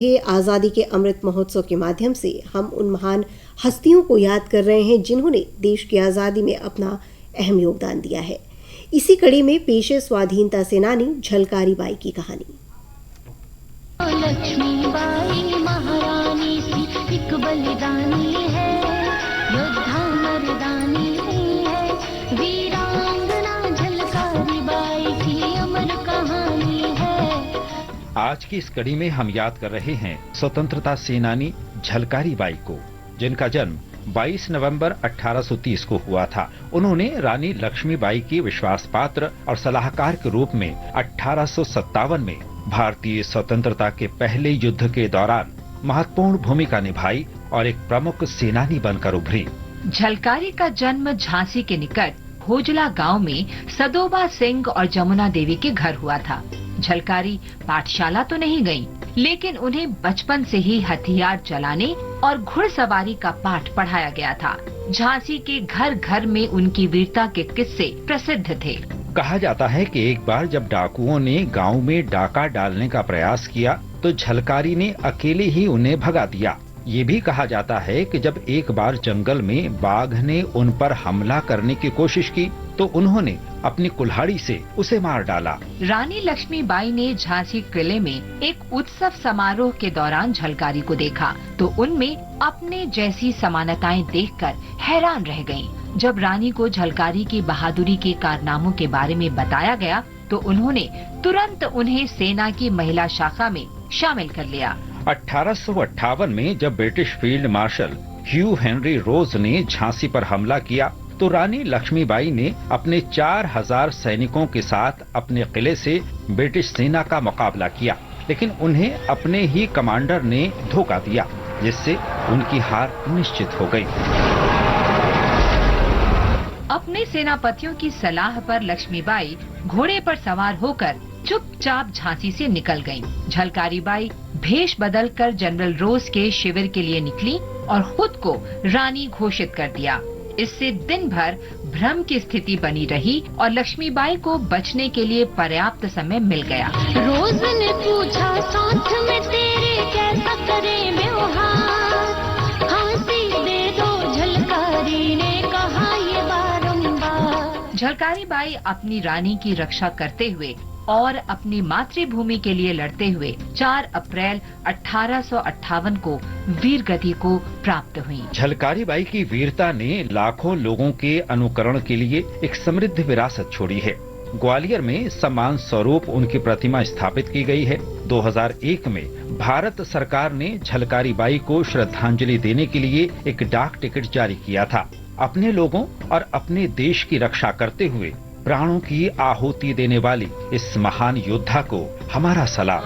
ये आज़ादी के अमृत महोत्सव के माध्यम से हम उन महान हस्तियों को याद कर रहे हैं जिन्होंने देश की आज़ादी में अपना अहम योगदान दिया है। इसी कड़ी में पेश है स्वाधीनता सेनानी झलकारी बाई की कहानी। लक्ष्मीबाई महारानी सी एक बलिदानी है, योद्धा मर्दानी है, वीरांगना झलकारी बाई की अमर कहानी है। आज की इस कड़ी में हम याद कर रहे हैं स्वतंत्रता सेनानी झलकारी बाई को, जिनका जन्म 22 नवंबर 1830 को हुआ था। उन्होंने रानी लक्ष्मीबाई की विश्वास पात्र और सलाहकार के रूप में 1857 में भारतीय स्वतंत्रता के पहले युद्ध के दौरान महत्वपूर्ण भूमिका निभाई और एक प्रमुख सेनानी बनकर उभरी। झलकारी का जन्म झांसी के निकट भोजला गांव में सदोबा सिंह और जमुना देवी के घर हुआ था। झलकारी पाठशाला तो नहीं गईं, लेकिन उन्हें बचपन से ही हथियार चलाने और घुड़सवारी का पाठ पढ़ाया गया था। झांसी के घर घर में उनकी वीरता के किस्से प्रसिद्ध थे। कहा जाता है कि एक बार जब डाकुओं ने गांव में डाका डालने का प्रयास किया तो झलकारी ने अकेले ही उन्हें भगा दिया। ये भी कहा जाता है कि जब एक बार जंगल में बाघ ने उन पर हमला करने की कोशिश की तो उन्होंने अपनी कुल्हाड़ी से उसे मार डाला। रानी लक्ष्मीबाई ने झांसी किले में एक उत्सव समारोह के दौरान झलकारी को देखा तो उनमें अपने जैसी समानताएं देखकर हैरान रह गईं। जब रानी को झलकारी की बहादुरी के कारनामों के बारे में बताया गया तो उन्होंने तुरंत उन्हें सेना की महिला शाखा में शामिल कर लिया। 1858 में जब ब्रिटिश फील्ड मार्शल ह्यू हेनरी रोज ने झांसी पर हमला किया तो रानी लक्ष्मीबाई ने अपने 4000 सैनिकों के साथ अपने किले से ब्रिटिश सेना का मुकाबला किया, लेकिन उन्हें अपने ही कमांडर ने धोखा दिया, जिससे उनकी हार निश्चित हो गई। अपने सेनापतियों की सलाह पर लक्ष्मीबाई घोड़े पर सवार होकर चुपचाप झांसी से निकल गईं। झलकारी बाई भेष बदलकर जनरल रोज के शिविर के लिए निकली और खुद को रानी घोषित कर दिया। इससे दिन भर भ्रम की स्थिति बनी रही और लक्ष्मीबाई को बचने के लिए पर्याप्त समय मिल गया। रोज ने पूछा साथ में तेरे कैसा करे व्यवहार, फांसी दे दो झलकारी ने कहा ये बारंबार। झलकारी बाई अपनी रानी की रक्षा करते हुए और अपनी मातृभूमि के लिए लड़ते हुए 4 अप्रैल 1858 को वीर गति को प्राप्त हुई। झलकारी बाई की वीरता ने लाखों लोगों के अनुकरण के लिए एक समृद्ध विरासत छोड़ी है। ग्वालियर में सम्मान स्वरूप उनकी प्रतिमा स्थापित की गई है। 2001 में भारत सरकार ने झलकारी बाई को श्रद्धांजलि देने के लिए एक डाक टिकट जारी किया था। अपने लोगों और अपने देश की रक्षा करते हुए प्राणों की आहुति देने वाली इस महान योद्धा को हमारा सलाम।